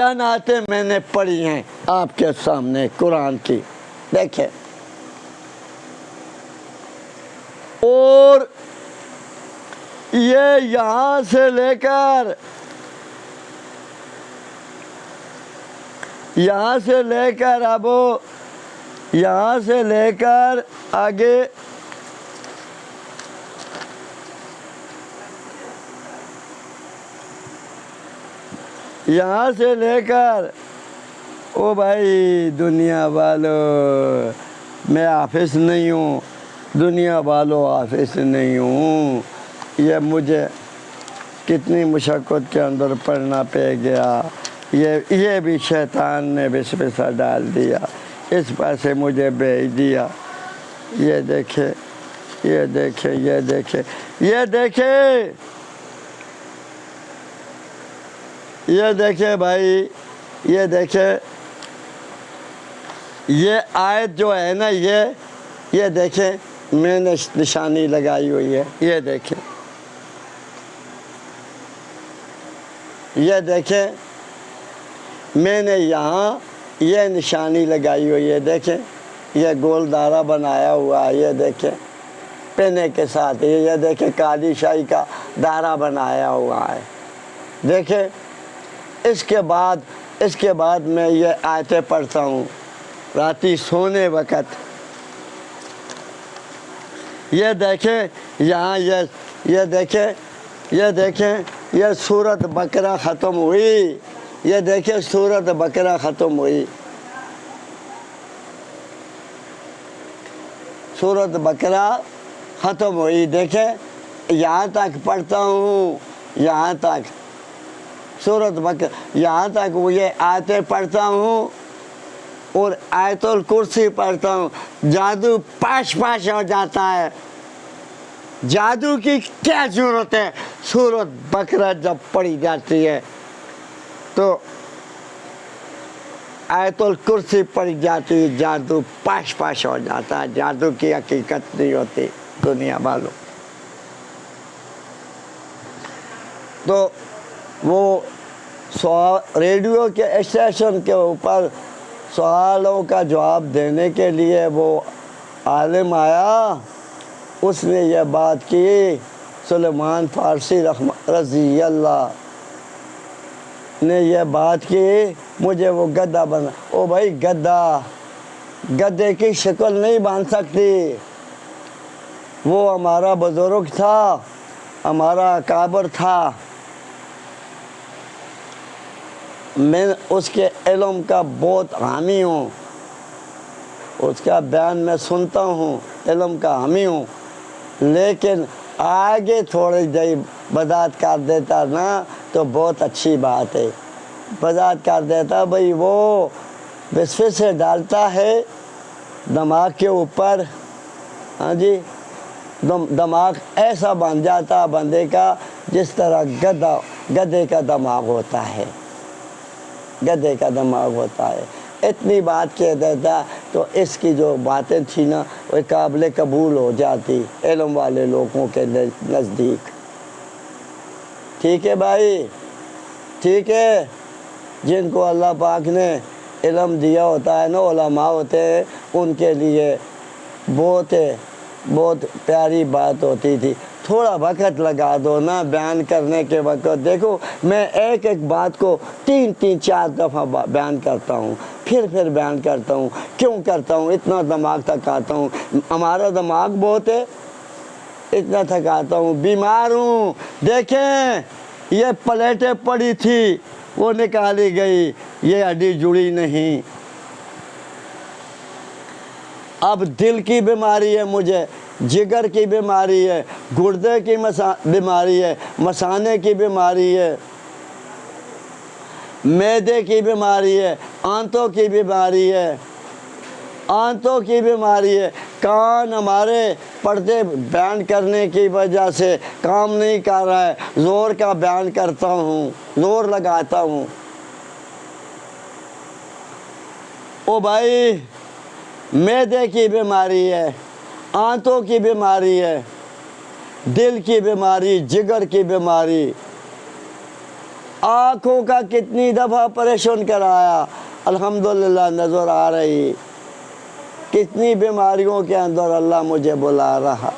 नाते मैंने पढ़ी हैं आपके सामने कुरान की, देखें। और ये यहाँ से लेकर अब यहाँ से लेकर आगे यहाँ से लेकर, ओ भाई दुनिया वालों, मैं हाफिज़ नहीं हूँ, दुनिया वालों हाफिज़ नहीं हूँ। ये मुझे कितनी मुशक्क़त के अंदर पढ़ना पे गया। ये भी शैतान ने विसवसा डाल दिया, इस पासे मुझे भेज दिया। ये देखे, ये देखे, ये देखे, ये देखे, ये देखे भाई, ये देखे। ये आयत जो है ना, ये देखे, मैंने निशानी लगाई हुई है। ये देखे, ये देखे, मैंने यहाँ ये निशानी लगाई हुई है। देखें, ये गोल दायरा बनाया हुआ है। ये देखें, पेने के साथ ये देखें, काली शाही का दायरा बनाया हुआ है। देखें, इसके बाद मैं ये आयतें पढ़ता हूँ राती सोने वक़्त। ये देखें, यहाँ ये देखें, ये देखें, ये सूरत बकरा ख़त्म हुई। ये देखें, सूरत बकरा ख़त्म हुई। सूरत बकरा ख़त्म हुई। देखें, यहाँ तक पढ़ता हूँ, यहाँ तक सूरत बकरा, यहाँ तक वो ये आयतें पढ़ता हूँ और आयतुल कुर्सी पढ़ता हूँ। जादू पाश हो जाता है। जादू की क्या ज़रूरत है? सूरत बकरा जब पढ़ी जाती है तो आयतुल कुर्सी पढ़ी जाती है, जादू पाश हो जाता है। जादू की हकीकत नहीं होती दुनिया वालों। तो वो रेडियो के स्टेशन के ऊपर सवालों का जवाब देने के लिए वो आलिम आया, उसने ये बात की। सुलेमान फ़ारसी रज़ी अल्लाह ने यह बात की, मुझे वो गद्दा बना। ओ भाई, गद्दे की शक्ल नहीं बन सकती। वो हमारा बुजुर्ग था, हमारा अकाबर था। मैं उसके इल्म का बहुत हामी हूँ, उसका बयान मैं सुनता हूँ, इल्म का हामी हूँ। लेकिन आगे थोड़ी देर वज़ाहत कर देता ना तो बहुत अच्छी बात है। वज़ाहत कर देता भाई, वो विस्फे से डालता है दिमाग के ऊपर। हाँ जी, दिमाग ऐसा बन जाता बंदे का जिस तरह गधे का दिमाग होता है, गधे का दिमाग होता है। इतनी बात कह देता तो इसकी जो बातें थी ना वो काबिल कबूल हो जाती इल्म वाले लोगों के नज़दीक। ठीक है भाई, ठीक है। जिनको अल्लाह पाक ने इल्म दिया होता है ना, उलमा होते हैं, उनके लिए बहुत प्यारी बात होती थी। थोड़ा वक़्त लगा दो ना बयान करने के वक़्त। देखो, मैं एक बात को 3-4 दफ़ा बयान करता हूँ, फिर बयान करता हूँ। क्यों करता हूँ? इतना दिमाग थकाता हूँ। हमारा दिमाग बहुत है, इतना थकाता हूँ, बीमार हूँ। देखें, ये प्लेटें पड़ी थी, वो निकाली गई, ये हड्डी जुड़ी नहीं। अब दिल की बीमारी है मुझे, जिगर की बीमारी है, गुर्दे की बीमारी है, मसाने की बीमारी है, मैदे की बीमारी है, आंतों की बीमारी है, आंतों की बीमारी है। कान हमारे पर्दे बयान करने की वजह से काम नहीं कर रहा है। ज़ोर का बयान करता हूँ, ज़ोर लगाता हूँ। ओ भाई, मैदे की बीमारी है, आंतों की बीमारी है, दिल की बीमारी, जिगर की बीमारी, आँखों का कितनी दफ़ा ऑपरेशन कराया, अल्हम्दुलिल्लाह नज़र आ रही। कितनी बीमारियों के अंदर अल्लाह मुझे बुला रहा।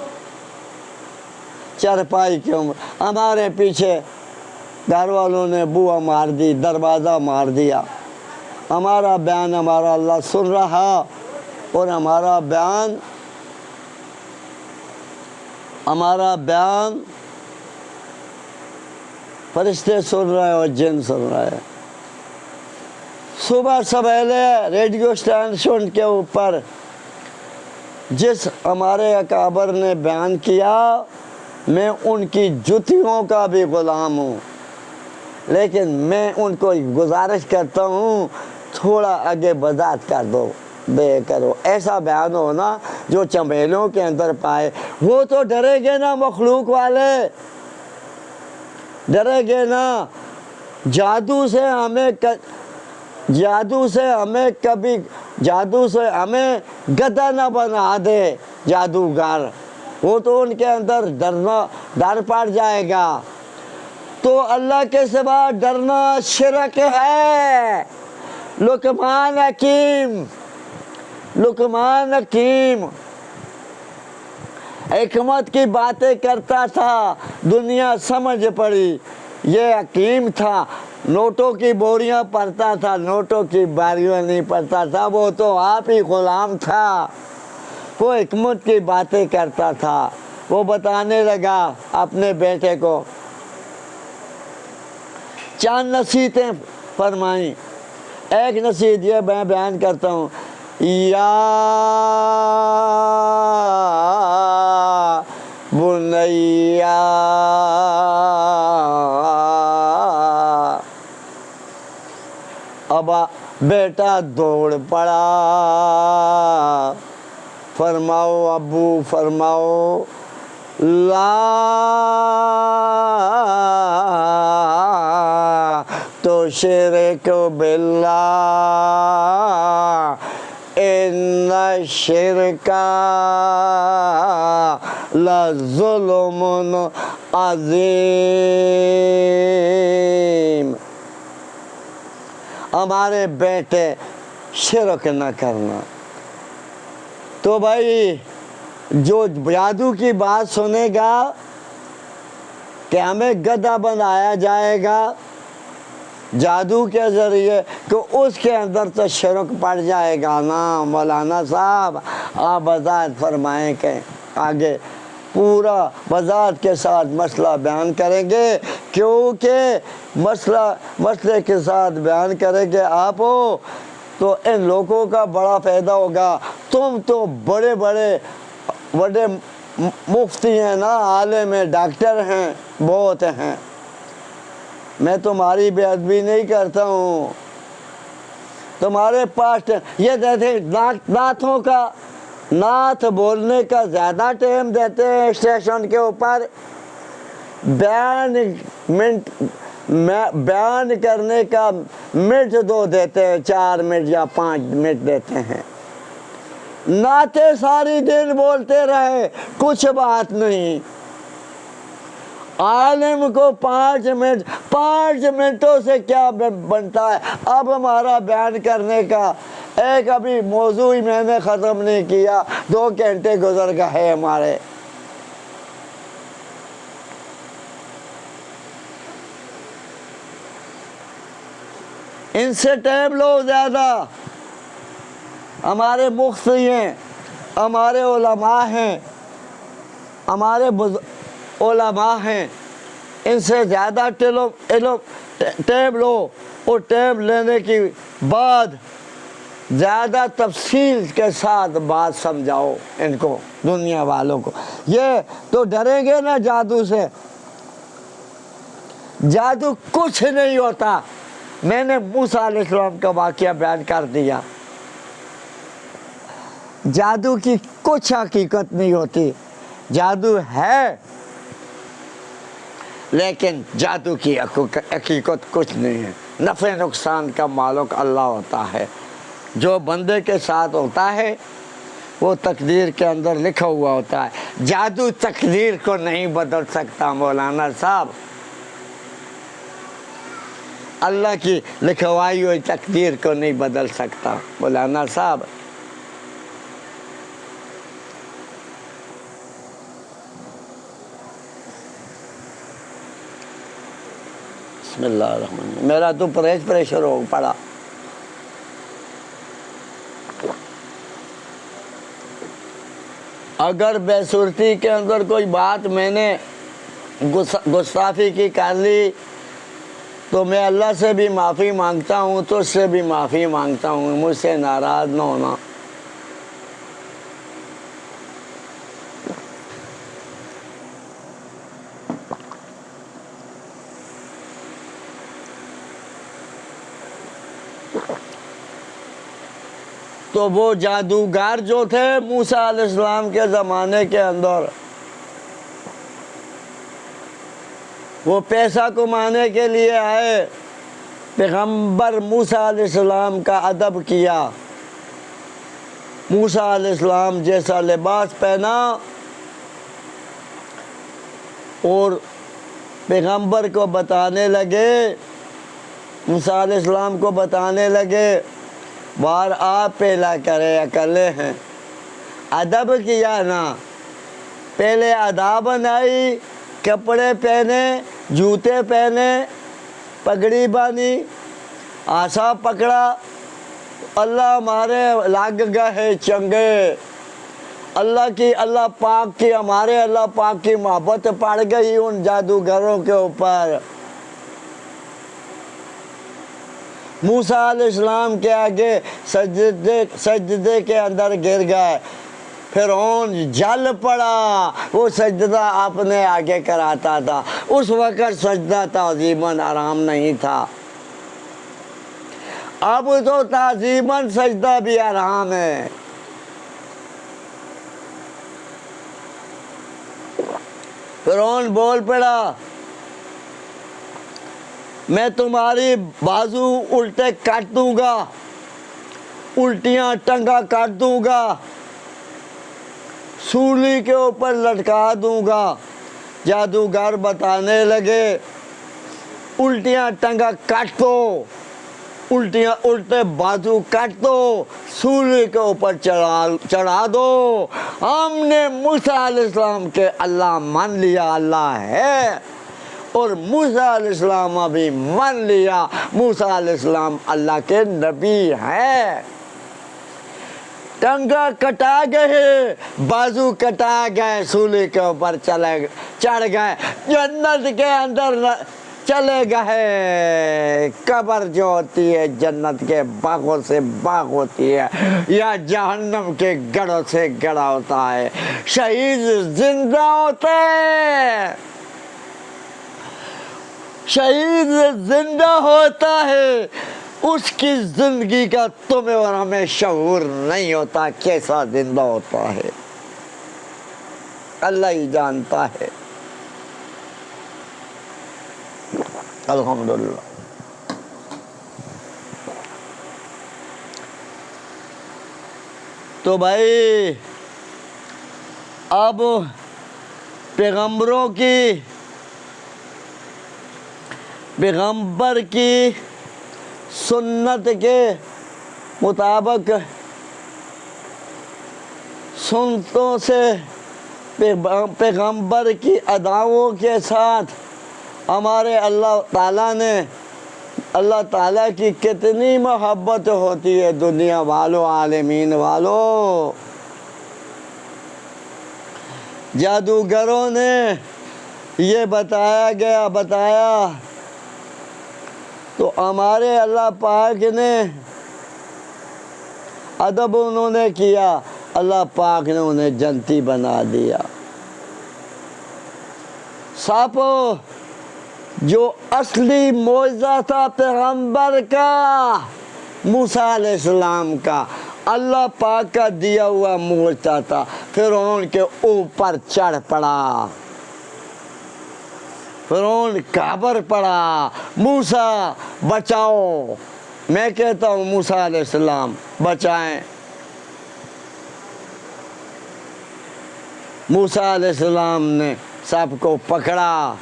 चारपाई के उम्र, हमारे पीछे घर वालों ने बुआ मार दी, दरवाज़ा मार दिया। हमारा बयान हमारा अल्लाह सुन रहा और हमारा बयान फरिश्ते सुन रहे हैं और जिन सुन रहे हैं। सुबह सवेरे रेडियो स्टेशन के ऊपर जिस हमारे अकाबर ने बयान किया, मैं उनकी जुतियों का भी ग़ुलाम हूँ, लेकिन मैं उनको गुजारिश करता हूँ थोड़ा आगे बजात कर दो, दे करो। ऐसा बयान हो ना जो चमेलों के अंदर पाए। वो तो डरेंगे ना, मखलूक वाले डरेंगे ना। जादू से हमें गधा ना बना दे जादूगर। वो तो उनके अंदर डर पड़ जाएगा। तो अल्लाह के सिवा डरना शिरक है। लुकमान हकीम हिकमत की बातें करता था, दुनिया समझ पड़ी। ये हकीम था, नोटों की बोरियां पढ़ता था, नोटों की बारियां नहीं पढ़ता था। वो तो आप ही गुलाम था। वो हिकमत की बातें करता था। वो बताने लगा अपने बेटे को, चांद नसीहतें फरमाई। एक नसीहत ये मैं बयान करता हूँ, या बुनैया अब बेटा दौड़ पड़ा, फरमाओ अबू फरमाओ ला तो शिरक बिल्ला इन्ना शिरका लज़ुल्मुन अज़ीम। हमारे बेटे शिरक न करना। तो भाई जो जादू की बात सुनेगा कि हमें गधा बनाया जाएगा जादू के ज़रिए, तो उसके अंदर तो शिरक पड़ जाएगा ना। मौलाना साहब आप वज़ाहत फरमाएँ के आगे पूरा वज़ाहत के साथ मसला बयान करेंगे, क्योंकि मसले के साथ बयान करेंगे आप हो तो इन लोगों का बड़ा फ़ायदा होगा। तुम तो बड़े मुफ्ती हैं ना, आलिम हैं, डॉक्टर हैं, बहुत हैं। मैं तुम्हारी बेअदबी नहीं करता हूँ। तुम्हारे पास ये जैसे नाथों का नाथ बोलने का ज़्यादा टाइम देते हैं स्टेशन के ऊपर, बयान करने का मिनट 2 देते हैं, 4 मिनट या 5 मिनट देते हैं। नाते सारी दिन बोलते रहे, कुछ बात नहीं। आलिम को 5 मिनटों से क्या बनता है। अब हमारा बयान करने का एक अभी मौजू ही मैंने ख़त्म नहीं किया, 2 घंटे गुजर गए हमारे। इनसे टाइम लो ज़्यादा। हमारे मुफ्ती हैं, हमारे उलमा हैं, हमारे उलमा हैं, इनसे ज़्यादा टैब लो और टैब लेने के बाद ज़्यादा तफसील के साथ बात समझाओ इनको, दुनिया वालों को। ये तो डरेंगे ना जादू से। जादू कुछ नहीं होता। मैंने मूसा अलैहिस्सलाम का वाक़या बयान कर दिया। जादू की कुछ हकीकत नहीं होती। जादू है, लेकिन जादू की हकीकत कुछ नहीं है। नफ़े नुकसान का मालिक अल्लाह होता है। जो बंदे के साथ होता है वो तकदीर के अंदर लिखा हुआ होता है। जादू तकदीर को नहीं बदल सकता मौलाना साहब। अल्लाह की लिखवाई हुई तकदीर को नहीं बदल सकता। मौलाना साहब बिस्मिल्लाहिर्रहमानिर्रहीम। मेरा तो प्रेशर हो पड़ा। अगर बेसुरती के अंदर कोई बात मैंने गुस्ताखी की कर ली तो मैं अल्लाह से भी माफ़ी मांगता हूँ, तो उससे भी माफ़ी मांगता हूँ, मुझसे नाराज़ ना होना। तो वो जादूगर जो थे मूसा अलैहिस्सलाम के ज़माने के अंदर, वो पैसा कमाने के लिए आए, पैगंबर मूसा अलैहिस्सलाम का अदब किया। मूसा अलैहिस्सलाम जैसा लिबास पहना और पैगंबर को बताने लगे, मूसा अलैहिस्सलाम को बताने लगे, बार आप पहला करे अकेले हैं। अदब किया ना, पहले अदा बनाई, कपड़े पहने, जूते पहने, पगड़ी बांधी, आसा पकड़ा, अल्लाह हमारे लग गए चंगे। अल्लाह पाक की हमारे अल्लाह पाक की मोहब्बत पड़ गई उन जादूगरों के ऊपर। मूसा अलैहिस्सलाम के आगे सजदे के अंदर गिर गए। फिरौन जल पड़ा, वो सजदा अपने आगे कराता था। उस वक़्त सजदा ताज़ीमन आराम नहीं था, अब तो ताज़ीमन सजदा भी आराम है। फिरौन बोल पड़ा, मैं तुम्हारी बाजू उल्टे काट दूंगा, उल्टियां टंगा काट दूंगा, सूली के ऊपर लटका दूंगा। जादूगर बताने लगे, उल्टियां टंगा काट दो, उल्टियां उल्टे बाजू काट दो, सूली के ऊपर चढ़ा दो। हमने मूसा अलैहिस्सलाम के अल्लाह मान लिया अल्लाह है, और मूसा अलैहिस्सलाम भी मान लिया मूसा अलैहिस्सलाम अल्लाह के नबी हैं। टंगा कटा गए, बाजू कटा गए, सूली के ऊपर चढ़ गए, जन्नत के अंदर चले गए। कब्र जो होती है जन्नत के बागों से बाग होती है या जहन्नम के गढ़ों से गढ़ा होता है। शहीद जिंदा होते हैं, शहीद जिंदा होता है, उसकी जिंदगी का तुम्हें और हमें शऊर नहीं होता, कैसा जिंदा होता है अल्लाह ही जानता है। अल्हम्दुलिल्लाह। तो भाई अब पैगंबर की सुन्नत के मुताबिक सुन्नतों से पैगंबर की अदाओं के साथ हमारे अल्लाह ताला की कितनी मोहब्बत होती है दुनिया वालों, आलमीन वालों। जादूगरों ने ये बताया तो हमारे अल्लाह पाक ने अदब उन्होंने किया, अल्लाह पाक ने उन्हें जन्नती बना दिया। सापो जो असली मौजज़ा था पैगंबर का, मूसा अलैहिस्सलाम का, अल्लाह पाक का दिया हुआ मौजज़ा था, फिरौन के ऊपर चढ़ पड़ा, फिरौन काबर पड़ा। मूसा बचाओ, मैं कहता हूँ मूसा अलैहिस्सलाम बचाएं। मूसा अलैहिस्सलाम ने सबको पकड़ा,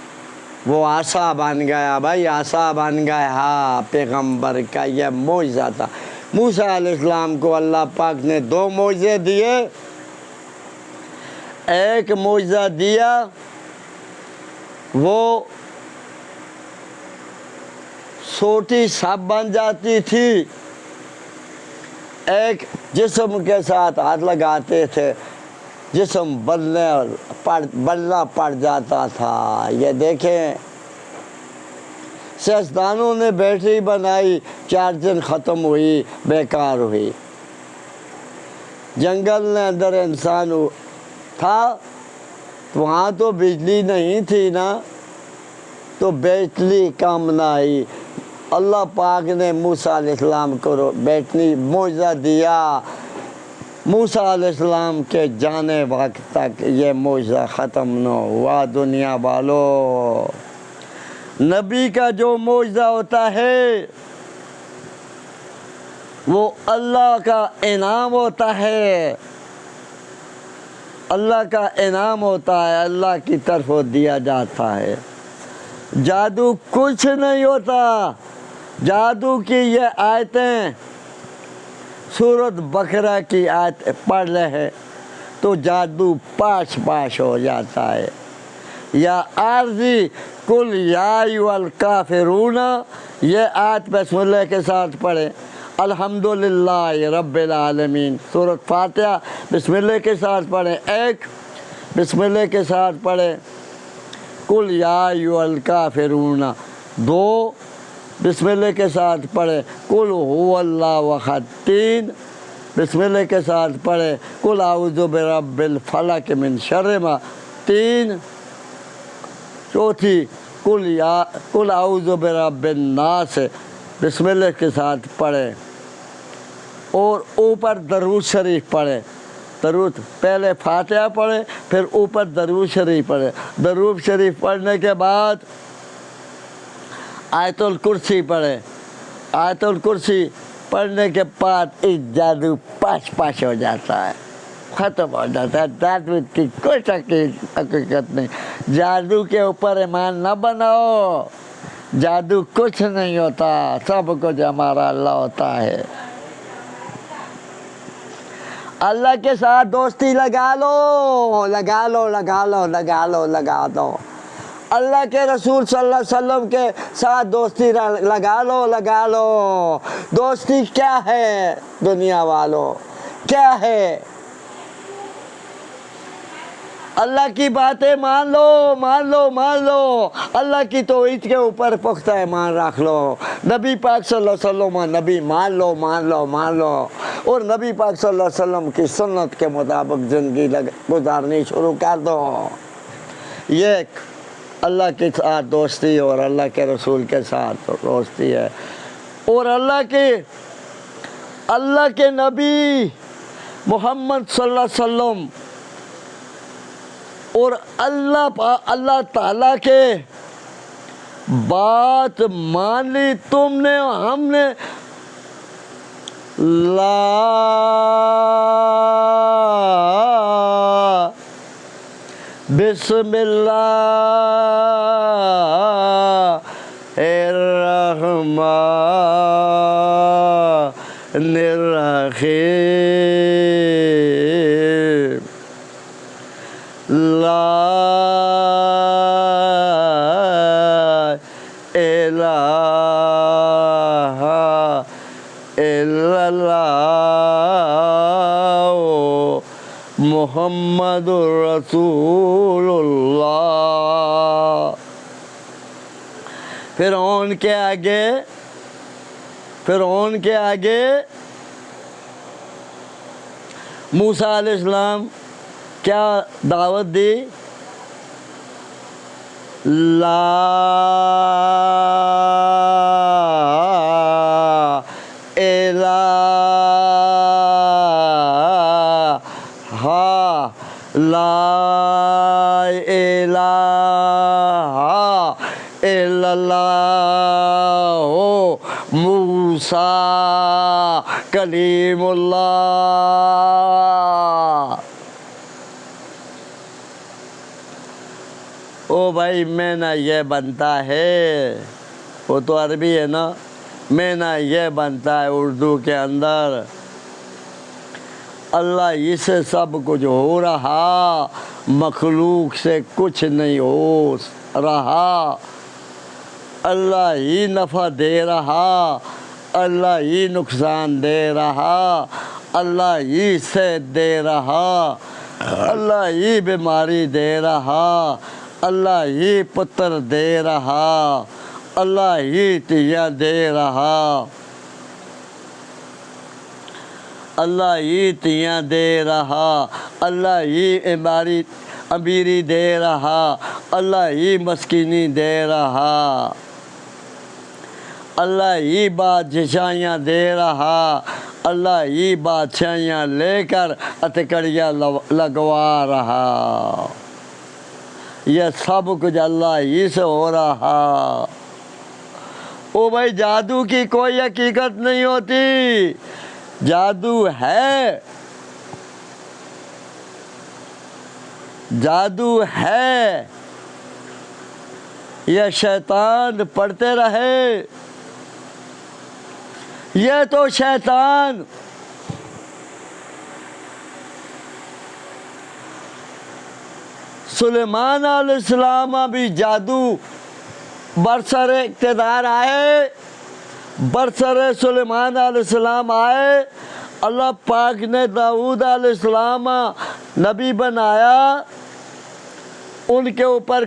वो आशा बन गया भाई, आशा बन गया पैगंबर का यह मौजज़ा था। मूसा अलैहिस्सलाम को अल्लाह पाक ने 2 मौजज़े दिए। एक मौजज़ा दिया वो सोटी सांप बन जाती थी, एक जिस्म के साथ हाथ लगाते थे जिस्म बदलना पड़ जाता था। ये देखें सियासतदानों ने बैटरी बनाई, 4 दिन ख़त्म हुई, बेकार हुई। जंगल ने अंदर इंसान था तो वहाँ तो बिजली नहीं थी ना, तो बैटरी काम ना आई। अल्लाह पाक ने मूसा अलैहिस्सलाम को बैटरी मौजज़ा दिया। मूसा अलैहिस्सलाम के जाने वक्त तक ये मौजज़ा ख़त्म न हुआ। दुनिया वालों, नबी का जो मौजज़ा होता है वो अल्लाह का इनाम होता है, अल्लाह का इनाम होता है, अल्लाह की तरफ दिया जाता है। जादू कुछ नहीं होता। जादू की ये आयतें, सूरत बकरा की आयत पढ़ रहे हैं तो जादू पाश पाश हो जाता है। या आर्जी कुल यायुल काफिरूना, ये आयत बिस्मिल्लाह के साथ पढ़े। अल्हम्दुलिल्लाह रब्बिल आलमीन, सूरत फातिहा बिस्मिल्लाह के साथ पढ़े। एक बिस्मिल्लाह के साथ पढ़े कुल यायुल काफिरूना। 2 बिस्मिल्लाह के साथ पढ़े कुल हुवल्लाहु अहद। 3 बिस्मिल्लाह के साथ पढ़े कुल आऊज़ु बिरब्बिल फलक मिन शर्रि मा। 3 चौथी कुल आऊज़ु बिरब्बिन नास बिस्मिल्लाह के साथ पढ़े। और ऊपर दरूद शरीफ पढ़े। दरूद पहले फातिहा पढ़े, फिर ऊपर दरूद शरीफ पढ़े। दरूद शरीफ पढ़ने के बाद आयतुल कुर्सी पढ़े। आयतुल कुर्सी पढ़ने के बाद इस जादू पाश पाश हो जाता है, ख़त्म हो जाता है। जादू की कोई हकीकत नहीं। जादू के ऊपर ईमान न बनाओ। जादू कुछ नहीं होता, सब कुछ हमारा अल्लाह होता है। अल्लाह के साथ दोस्ती लगा लो, लगा लो, लगा लो, लगा लो, लगा दो। अल्लाह के रसूल सल्लल्लाहु अलैहि वसल्लम के साथ दोस्ती लगा लो, लगा लो। दोस्ती क्या है दुनिया वालों, क्या है? अल्लाह की बातें मान लो, मान लो, मान लो। अल्लाह की तौहीद के ऊपर पुख्ता ईमान रख लो। नबी पाक सल्लल्लाहु अलैहि वसल्लम नबी मान लो, मान लो, मान लो। और नबी पाक सल्लल्लाहु अलैहि वसल्लम की सुन्नत के मुताबिक ज़िंदगी गुजारनी शुरू कर दो। ये अल्लाह के साथ दोस्ती और अल्लाह के रसूल के साथ दोस्ती है। और अल्लाह के नबी मोहम्मद सल्लल्लाहु अलैहि वसल्लम और अल्लाह ताला के बात मान ली तुमने, हमने ला बिस्मिल्लाहिर्रहमानिर्रहीम। ला इलाहा इल्लल्लाह मुहम्मदुर रसूलुल्लाह। फिरौन के आगे मूसा अलैहिस्सलाम क्या दावत दी? ला इलाहा, ला इलाहा इल्लल्लाह मूसा कलीमुल्लाह। ओ भाई मैना ये बनता है, वो तो अरबी है ना, मैना ये बनता है उर्दू के अंदर। अल्लाह इससे सब कुछ हो रहा, मखलूक से कुछ नहीं हो रहा। अल्लाह ही नफ़ा दे रहा, अल्लाह ही नुकसान दे रहा, अल्लाह ही सेहत दे रहा, अल्लाह ही बीमारी दे रहा, अल्लाह ही पुत्र दे रहा, अल्लाह ही तिया दे रहा, अल्लाह ही तिया दे रहा, अल्लाह ही अमीरी दे रहा, अल्लाह ही मस्किनी दे रहा, अल्लाह ही बादशाहियाँ दे रहा, अल्लाह ही बादशाहियाँ लेकर अतकड़ियाँ लगवा रहा। यह सब कुछ अल्लाह ही से हो रहा। ओ भाई जादू की कोई हकीकत नहीं होती, जादू है, जादू है। यह शैतान पढ़ते रहे, यह तो शैतान सुलेमान अलैहिस्सलाम भी जादू बरसर इक़्तिदार आए, बरसर सुलेमान अलैहिस्सलाम आए। अल्लाह पाक ने दाऊद अलैहिस्सलाम नबी बनाया, उनके ऊपर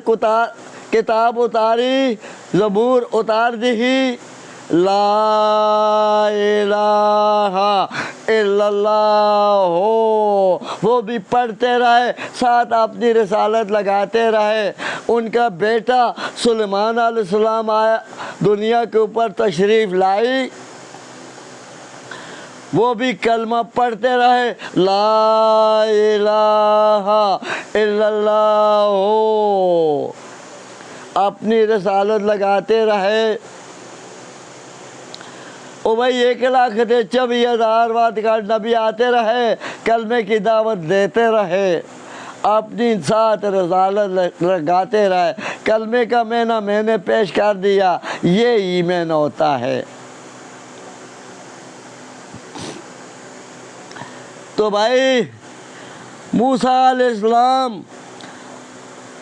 किताब उतारी, ज़बूर उतार दी। ला इलाहा इल्लल्लाह हो, वो भी पढ़ते रहे, साथ अपनी रिसालत लगाते रहे। उनका बेटा सुलेमान अलैहिस्सलाम आया, दुनिया के ऊपर तशरीफ़ लाई, वो भी कलमा पढ़ते रहे, ला इलाहा इल्लल्लाह हो, अपनी रिसालत लगाते रहे। ओ भाई 1,24,000 बाद का नबी आते रहे, कलमे की दावत देते रहे, अपनी साथ रिसालत लगाते रहे, कलमे का मैना मैंने पेश कर दिया। ये ईमान होता है। तो भाई मूसा अलैहिस्सलाम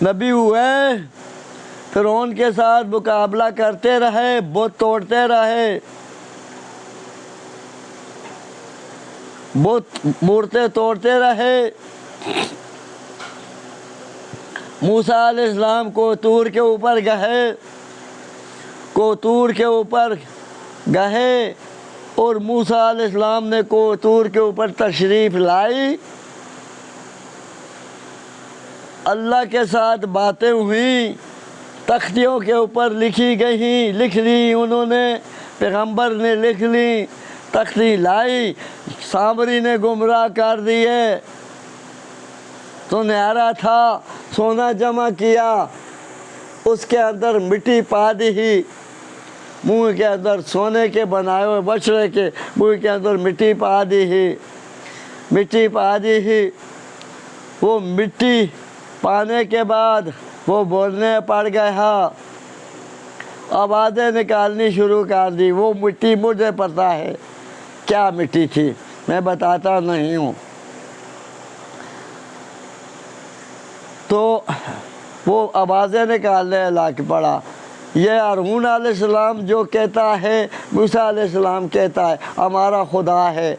नबी हुए, फ़िरौन के साथ मुकाबला करते रहे, बुत तोड़ते रहे, बुत मूर्तें तोड़ते रहे। मूसा अलैहिस्सलाम कोतूर के ऊपर गए, कोतूर के ऊपर गए और मूसा अलैहिस्सलाम ने कोतूर के ऊपर तशरीफ़ लाई। अल्लाह के साथ बातें हुई, तख्तियों के ऊपर लिखी गई, लिख ली उन्होंने, पैगंबर ने लिख ली, तख्ती लाई, सामरी ने गुमराह कर दिए। सुनहरा था, सोना जमा किया, उसके अंदर मिट्टी पा दी, मुंह के अंदर सोने के बनाए हुए बछड़े के मुंह के अंदर मिट्टी पा दी, मिट्टी पा दी। वो मिट्टी पाने के बाद वो बोलने पड़ गया, आवाज़ें निकालनी शुरू कर दी। वो मिट्टी मुझे पता है क्या मिट्टी थी, मैं बताता नहीं हूँ। तो वो आवाज़ें निकालने लग पड़ा। ये हारून अलैहिस्सलाम जो कहता है, मूसा अलैहिस्सलाम कहता है हमारा खुदा है,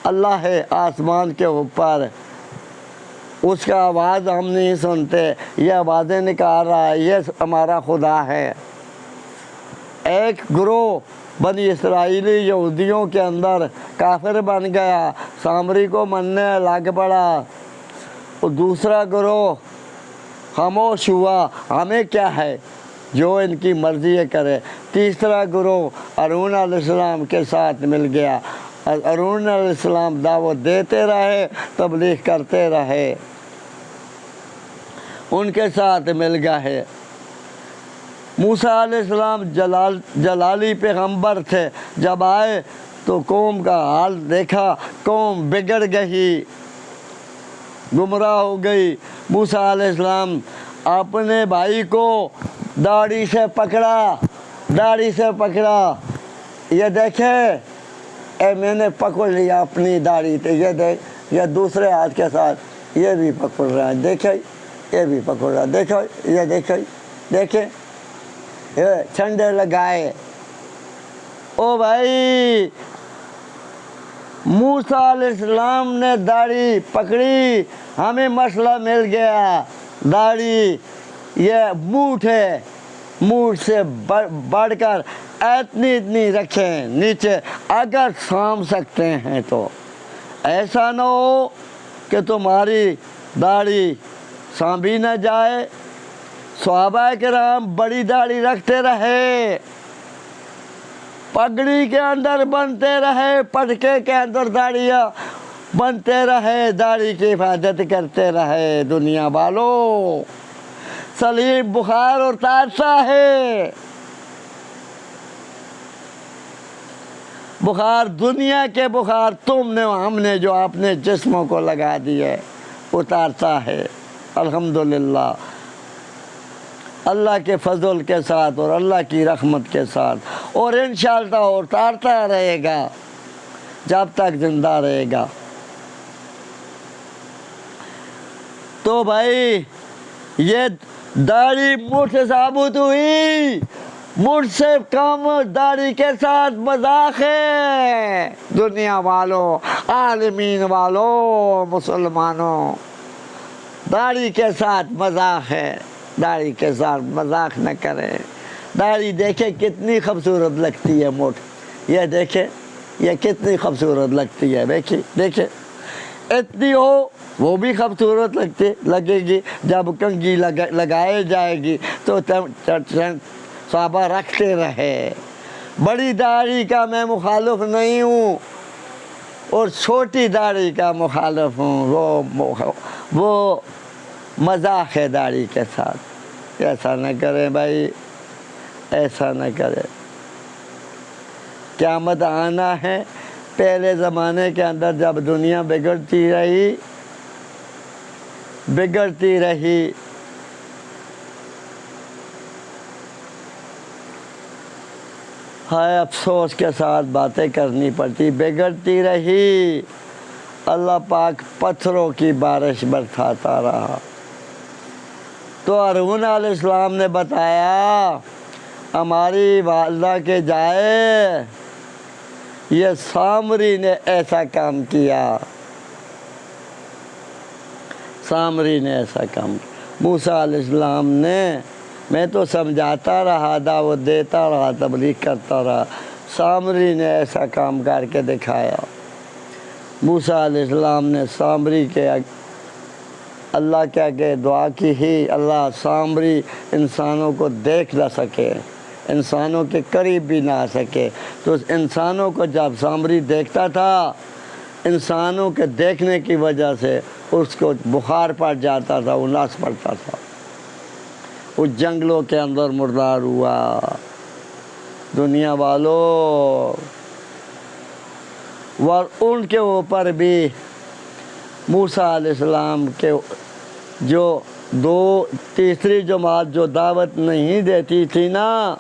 अल्लाह है आसमान के ऊपर, उसका आवाज़ हम नहीं सुनते, ये आवाज़ें निकाल रहा है, ये हमारा खुदा है। एक ग्रोह बनी इसराइली यहूदियों के अंदर काफिर बन गया, सामरी को मनने लग पड़ा, और दूसरा ग्रोह खामोश हुआ, हमें क्या है, जो इनकी मर्ज़ी है करे। तीसरा ग्रोह हारून अलैहिस्सलाम के साथ मिल गया, हारून अलैहिस्सलाम दावत देते रहे, तबलीग करते रहे, उनके साथ मिल गए। मूसा अलैहिस्सलाम जलाली पैगंबर थे, जब आए तो कौम का हाल देखा, कौम बिगड़ गई, गुमराह हो गई। मूसा अलैहिस्सलाम अपने भाई को दाढ़ी से पकड़ा, दाढ़ी से पकड़ा। ये देखे, ए मैंने पकड़ लिया अपनी दाढ़ी, तो ये देख, ये दूसरे हाथ के साथ ये भी पकड़ रहा है, देखे, ये भी पकड़ रहा, देखो, ये देखे, देखे, ये छंडे लगाए। ओ भाई, मूसा अलैहिस्सलाम ने दाढ़ी पकड़ी, हमें मसला मिल गया। दाढ़ी ये मूठ है, मूठ से बढ़कर इतनी इतनी रखें नीचे, अगर साम सकते हैं तो। ऐसा ना हो कि तुम्हारी दाढ़ी सांभी न जाए। सहाबा किराम बड़ी दाढ़ी रखते रहे, पगड़ी के अंदर बनते रहे, पटके के अंदर दाढ़ियाँ बनते रहे, दाढ़ी की हिफाजत करते रहे। दुनिया वालों, सलीम बुखार और तारसा है। बुखार दुनिया के बुखार तुमने हमने जो अपने जिस्मों को लगा दिए उतारता है। अल्हम्दुलिल्लाह, अल्लाह के फजल के साथ और अल्लाह की रहमत के साथ, और इंशाअल्लाह उतारता रहेगा जब तक जिंदा रहेगा। तो भाई ये दाढ़ी मुठ से साबुत हुई, मुठ से कम दाढ़ी के साथ मजाक है। दुनिया वालों, आलमीन वालों, मुसलमानों, दाढ़ी के साथ मजाक है, दाढ़ी के साथ मजाक न करें। दाढ़ी देखे कितनी खूबसूरत लगती है मुठ, ये देखे ये कितनी खूबसूरत लगती है। देखिए देखे, इतनी हो वो भी खूबसूरत लगेगी। जब कंघी लगाई जाएगी तो सहाबा रखते रहे। बड़ी दाढ़ी का मैं मुखालिफ नहीं हूँ और छोटी दाढ़ी का मुखालिफ हूँ। वो मजाक है दाढ़ी के साथ। ऐसा न करें भाई, ऐसा न करें। क़यामत आना है। पहले ज़माने के अंदर जब दुनिया बिगड़ती रही हाय अफसोस के साथ बातें करनी पड़ती, बिगड़ती रही। अल्लाह पाक पत्थरों की बारिश बरसाता रहा। तो हारून अलैहिस्सलाम ने बताया, हमारी वालदा के जाए ये सामरी ने ऐसा काम किया, सामरी ने ऐसा काम। मूसा अलैहिस्सलाम ने, मैं तो समझाता रहा, दावत देता रहा, तबलीग करता रहा, सामरी ने ऐसा काम करके दिखाया। मूसा अलैहिस्सलाम ने सामरी के अल्लाह क्या के दुआ की ही, अल्लाह सामरी इंसानों को देख ना सके, इंसानों के करीब भी ना आ सके। तो इंसानों को जब सामरी देखता था, इंसानों के देखने की वजह से उसको बुखार पड़ जाता था, उल्लास पड़ता था। उस जंगलों के अंदर मुर्दार हुआ। दुनिया वालों, और उनके ऊपर भी मूसा अलैहिस्सलाम के जो तीसरी जमात जो दावत नहीं देती थी ना,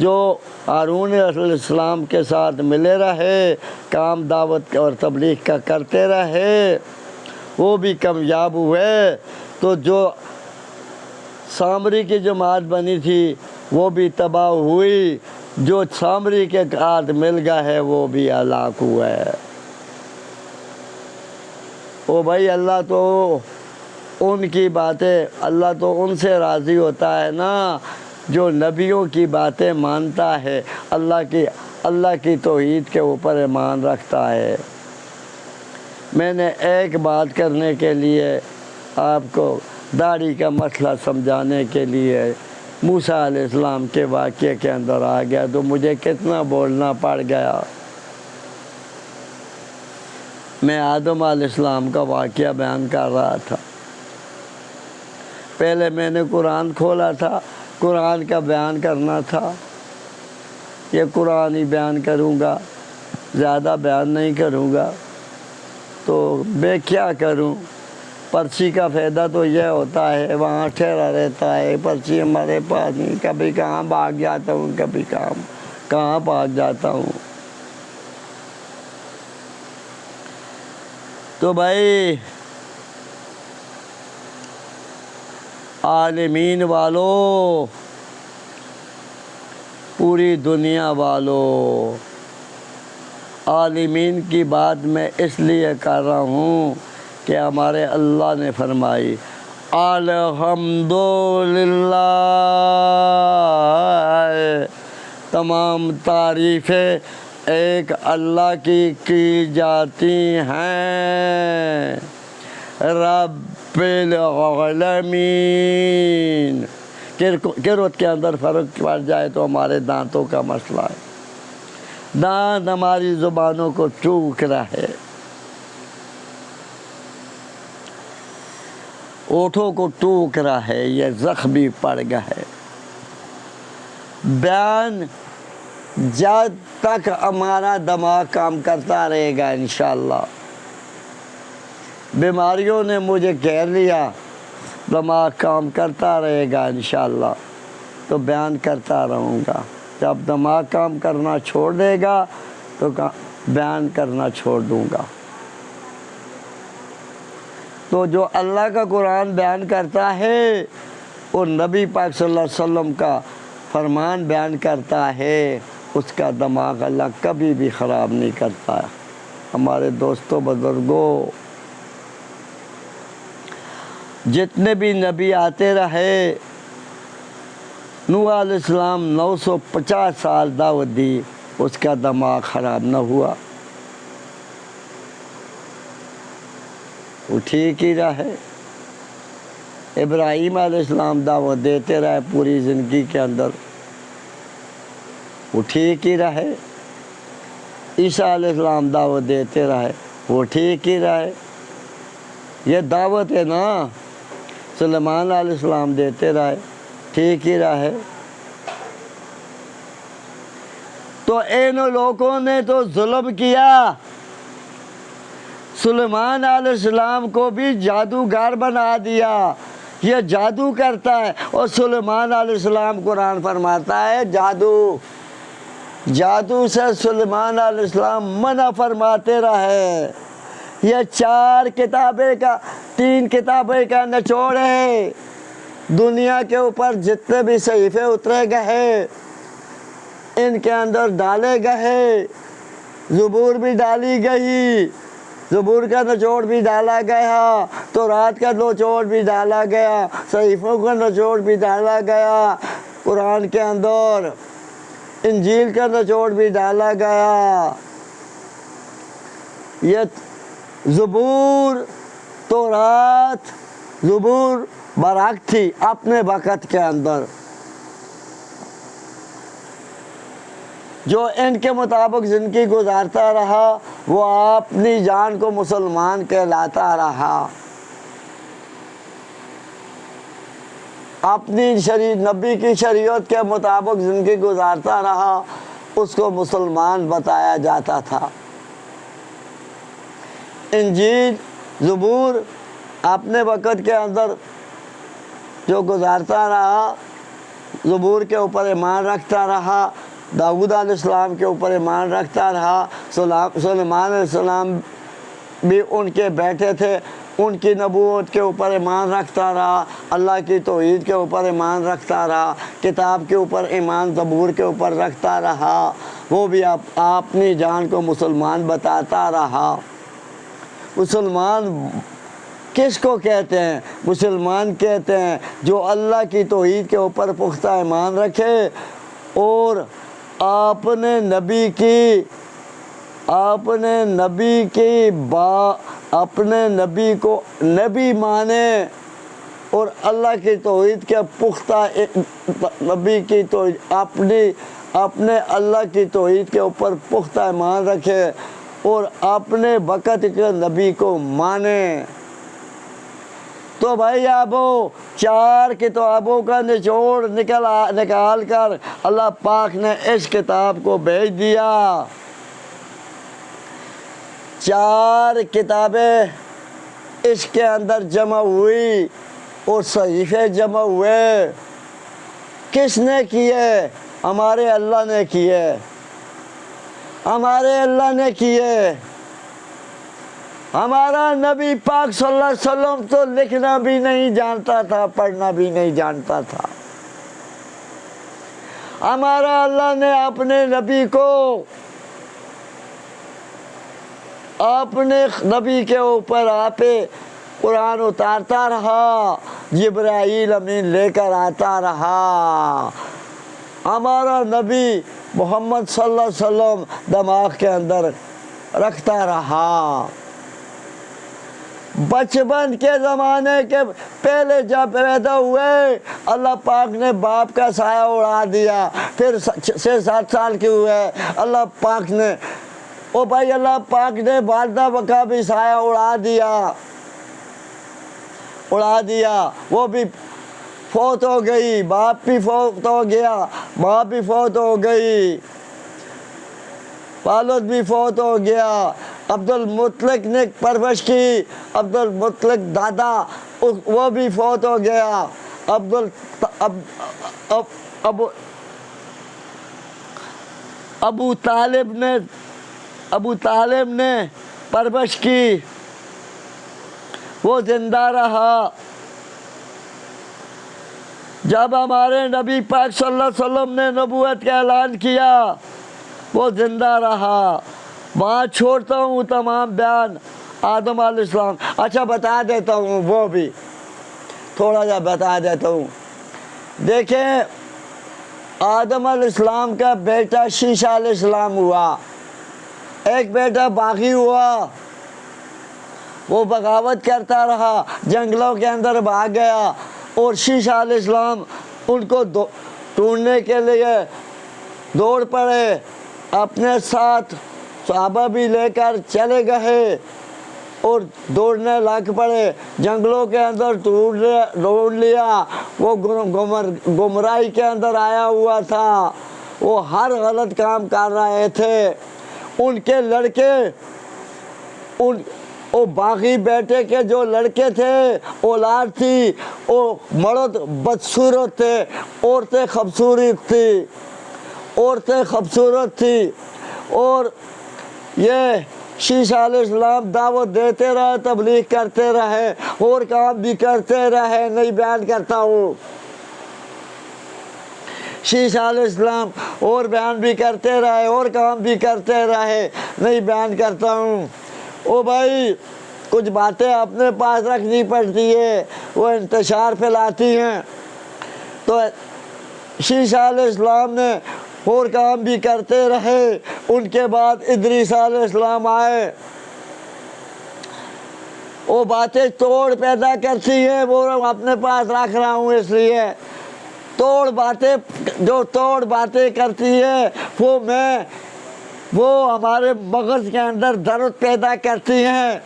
जो हारून अलैहिस्सलाम के साथ मिले रहे, काम दावत और तबलीग का करते रहे, वो भी कामयाब हुए। तो जो सामरी की जमात बनी थी वो भी तबाह हुई, जो सामरी के साथ मिल गया है वो भी हलाक हुआ है। ओ भाई, अल्लाह तो उनकी बातें, अल्लाह तो उनसे राज़ी होता है ना जो नबियों की बातें मानता है, अल्लाह की तौहीद के ऊपर ईमान रखता है। मैंने एक बात करने के लिए आपको दाढ़ी का मसला समझाने के लिए मूसा अलैहिस्सलाम के वाक़े के अंदर आ गया, तो मुझे कितना बोलना पड़ गया। मैं आदम अलैहिस्सलाम का वाक़या बयान कर रहा था। पहले मैंने कुरान खोला था, कुरान का बयान करना था। ये कुरान ही बयान करूँगा, ज़्यादा बयान नहीं करूँगा। तो मैं क्या करूँ, पर्ची का फ़ायदा तो यह होता है वहाँ ठहरा रहता है, पर्ची हमारे पास नहीं, कभी कहाँ भाग जाता हूँ, कभी कहाँ भाग जाता हूँ। तो भाई आलमीन वालों, पूरी दुनिया वालों, आलमीन की बात मैं इसलिए कर रहा हूँ कि हमारे अल्लाह ने फरमाई अल्हम्दुलिल्लाह, तमाम तारीफ़ें एक अल्लाह की जाती हैं, रब्बिल आलमीन। किरत के अंदर फ़र्क पड़ जाए तो हमारे दांतों का मसला है, दांत हमारी ज़ुबानों को टूक रहा है, ओठों को टूक रहा है, ये ज़ख्मी पड़ गया है। बयान जब तक हमारा दिमाग काम करता रहेगा इंशाअल्लाह, बीमारियों ने मुझे घेर लिया, दिमाग काम करता रहेगा इंशाअल्लाह, तो बयान करता रहूँगा। जब दिमाग काम करना छोड़ देगा तो बयान करना छोड़ दूँगा। तो जो अल्लाह का कुरान बयान करता है और नबी पाक सल्लल्लाहु अलैहि वसल्लम का फरमान बयान करता है, उसका दिमाग अल्लाह कभी भी ख़राब नहीं करता। हमारे दोस्तों बुज़ुर्गों, जितने भी नबी आते रहे, नूह अलैहिस्सलाम 950 साल दावत दी, उसका दिमाग ख़राब न हुआ, वो ठीक ही रहे। इब्राहीम अलैहिस्सलाम दावत देते रहे पूरी ज़िंदगी के अंदर, वो ठीक ही रहे। ईसा अलैहिस्सलाम दावत देते रहे, वो ठीक ही रहे। ये दावत है ना, सुलेमान अलैहिस्सलाम देते रहे, ठीक ही रहे। तो इन लोगों ने तो जुल्म किया, सुलेमान अलैहिस्सलाम को भी जादूगर बना दिया, ये जादू करता है। और सुलेमान अलैहिस्सलाम कुरान फरमाता है जादू से सुलेमान अलैहिस्सलाम मना फरमाते रहे। ये 3 किताबें का निचोड़ है। दुनिया के ऊपर जितने भी सहीफे उतरे गए, इनके अंदर डाले गए, ज़बूर भी डाली गई, ज़बूर का निचोड़ भी डाला गया, तो रात का निचोड़ भी डाला गया, सहीफ़ों का निचोड़ भी डाला गया, कुरान के अंदर इंजील का निचोड़ भी डाला गया। ये ज़बूर, तौरात, ज़बूर बराक थी अपने वक़्त के अंदर, जो इनके मुताबिक ज़िंदगी गुजारता रहा, वो अपनी जान को मुसलमान कहलाता रहा, अपनी नबी की शरीयत के मुताबिक ज़िंदगी गुजारता रहा, उसको मुसलमान बताया जाता था। इंजील, ज़बूर अपने वक़्त के अंदर जो गुजारता रहा, ज़बूर के ऊपर ईमान रखता रहा, दाऊद अलैहिस्सलाम के ऊपर ईमान रखता रहा, सुलेमान अलैहिस्सलाम भी उनके बेटे थे, उनकी नबूवत के ऊपर ईमान रखता रहा, अल्लाह की तौहीद के ऊपर ईमान रखता रहा, किताब के ऊपर ईमान ज़बूर के ऊपर रखता रहा, वो भी अपनी जान को मुसलमान बताता रहा। मुसलमान किसको कहते हैं? मुसलमान कहते हैं जो अल्लाह की तौहीद के ऊपर पुख्ता ईमान रखे और अपने नबी को नबी माने और अल्लाह की तौहीद के पुख्ता नबी की तौहीद अपने अल्लाह की तौहीद के ऊपर पुख्ता ईमान रखे और अपने वक़्त के नबी को माने। तो भाई आप 4 किताबों का निचोड़ निकाल कर अल्लाह पाक ने इस किताब को भेज दिया। 4 किताबें इसके अंदर जमा हुई और सहीफे जमा हुए। किसने किए? हमारे अल्लाह ने किए, हमारे अल्लाह ने किए। हमारा नबी पाक सल्लल्लाहु अलैहि वसल्लम तो लिखना भी नहीं जानता था, पढ़ना भी नहीं जानता था। हमारा अल्लाह ने अपने नबी को, अपने नबी के ऊपर आपे कुरान उतारता रहा, जिब्राईल अमीन लेकर आता रहा। हमारा नबी मोहम्मद सल्लल्लाहु अलैहि वसल्लम दिमाग के अंदर रखता रहा। बचपन के ज़माने के पहले जब पैदा हुए, अल्लाह पाक ने बाप का साया उड़ा दिया। फिर 6-7 साल के हुए, अल्लाह पाक ने, ओ भाई, अल्लाह पाक ने वालिदा का भी साया उड़ा दिया। वो भी फौत हो गई, बाप भी फौत हो गया, माँ भी फौत हो गई, वालिद भी फौत हो गया। अब्दुल मुतलिक ने परवरिश की, अब्दुल मुतलिक दादा वो भी फौत हो गया। अबू तालिब ने परवरिश की, वो जिंदा रहा। जब हमारे नबी पाक सल्लल्लाहु अलैहि वसल्लम ने नबूवत का ऐलान किया, वो जिंदा रहा। वहाँ छोड़ता हूँ तमाम बयान आदम अलैहिस्सलाम। अच्छा, बता देता हूँ, वो भी थोड़ा सा बता देता हूँ। देखें, आदम अलैहिस्सलाम का बेटा शीशा अलैहिस्सलाम हुआ, एक बेटा बागी हुआ। वो बगावत करता रहा, जंगलों के अंदर भाग गया और शीशा अलैहिस्सलाम उनको ढूंढने के लिए दौड़ पड़े। अपने साथ सहाबा भी लेकर चले गए और दौड़ने लग पड़े। जंगलों के अंदर ढूंढ लिया। वो गुमराही के अंदर आया हुआ था, वो हर गलत काम कर रहे थे। उनके लड़के, वो बागी बेटे के जो लड़के थे, औलाद थी, वो मर्द बदसूरत थे, औरतें खूबसूरत थी। और ये शीशा अलैहिस्सलाम दावत देते रहे, तबलीग करते रहे और काम भी करते रहे। नहीं बयान करता हूँ, शीशा अलैहिस्सलाम और बयान भी करते रहे और काम भी करते रहे। नहीं बयान करता हूँ। ओ भाई, कुछ बातें अपने पास रखनी पड़ती है, वो इंतशार फैलाती हैं। तो शीशा अलैहिस्सलाम ने और काम भी करते रहे। उनके बाद इदरीस अलैहिस्सलाम आए। वो बातें तोड़ पैदा करती है, वो अपने पास रख रहा हूँ इसलिए। तोड़ बातें करती है, वो हमारे मगज के अंदर दर्द पैदा करती हैं।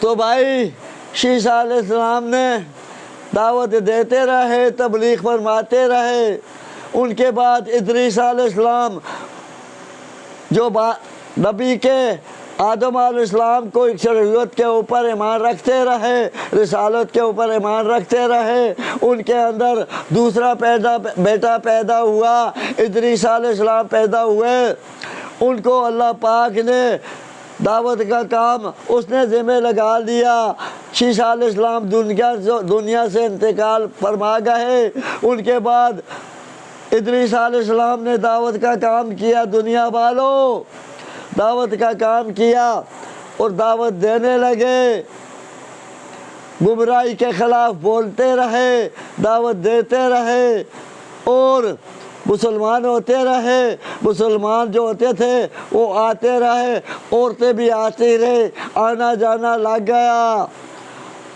तो भाई, शीशा अलैहिस्सलाम ने दावत देते रहे, तबलीग फरमाते रहे। उनके बाद इदरीस अलैहिस्सलाम जो नबी के आदम अलैहिस्सलाम को शरीयत के ऊपर ईमान रखते रहे, रिसालत के ऊपर ईमान रखते रहे। उनके अंदर दूसरा बेटा पैदा हुआ, इदरीस अलैहिस्सलाम पैदा हुए। उनको अल्लाह पाक ने दावत का काम उसने ज़िम्मे लगा दिया। शीशा अलैहिस्सलाम दुनिया से इंतकाल फरमा गए। उनके बाद इदरीस अलैहिस्सलाम ने दावत का काम किया। दुनिया वालों, दावत का काम किया और दावत देने लगे। गुमराही के खिलाफ बोलते रहे, दावत देते रहे और मुसलमान होते रहे। मुसलमान जो होते थे वो आते रहे, औरतें भी आती रही, आना जाना लग गया।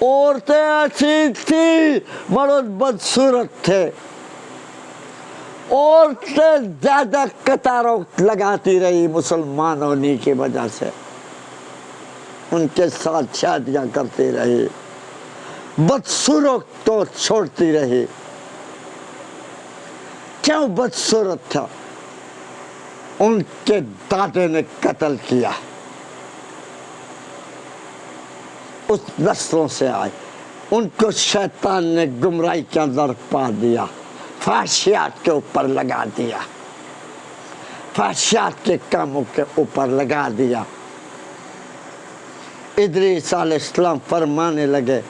औरतें अच्छी थी, मर्द बदसूरत थे। औरतें ज़्यादा कतारों लगाती रही मुसलमान होने की वजह से, उनके साथ शादियाँ करती रही, बदसूरत तो छोड़ती रही। क्यों बदसूरत था? उनके दादे ने कत्ल किया। उस नस्लों से आए, उनको शैतान ने गुमराही के अंदर पा दिया, फाहिशात के ऊपर लगा दिया, फाहिशात के कामों के ऊपर लगा दिया। इदरीस अलैहिस्सलाम फरमाने लगे,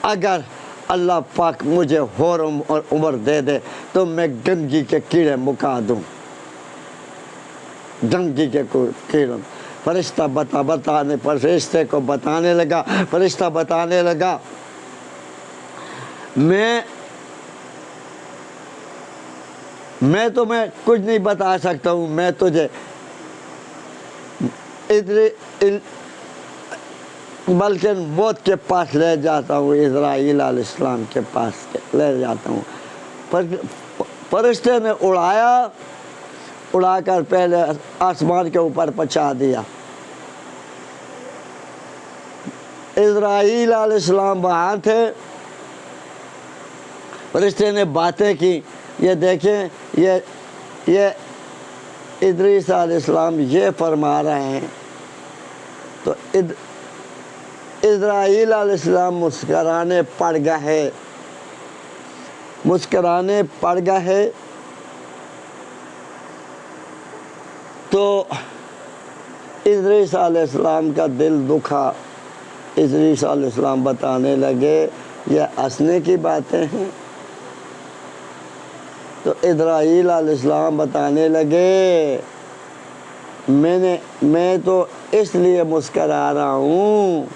अगर अल्लाह पाक मुझे और उम्र दे दे तो मैं गंदगी के कीड़े मुका दूं, गंदगी के कीड़े। फरिश्ता फरिश्ते को बताने लगा, फरिश्ता बताने लगा, मैं तुम्हें कुछ नहीं बता सकता हूँ, मैं तुझे बल्कि मौत के पास ले जाता हूँ, इज़राइल अलैहिस्सलाम के पास ले जाता हूँ। फरिश्ते ने उड़ाकर पहले आसमान के ऊपर पहुँचा दिया। इज़राइल अलैहिस्सलाम वहाँ थे, फरिश्ते ने बातें की, ये देखें ये इदरीस अलैहिस्सलाम ये फरमा रहे हैं। तो इज़राइल अलैहिस्सलाम मुस्कराने पड़ गए। तो इदरीस अलैहिस्सलाम का दिल दुखा। इदरीस अलैहिस्सलाम बताने लगे, ये हंसने की बातें हैं। तो इज़राइल अलैहिस्सलाम बताने लगे, मैं तो इसलिए मुस्करा रहा हूँ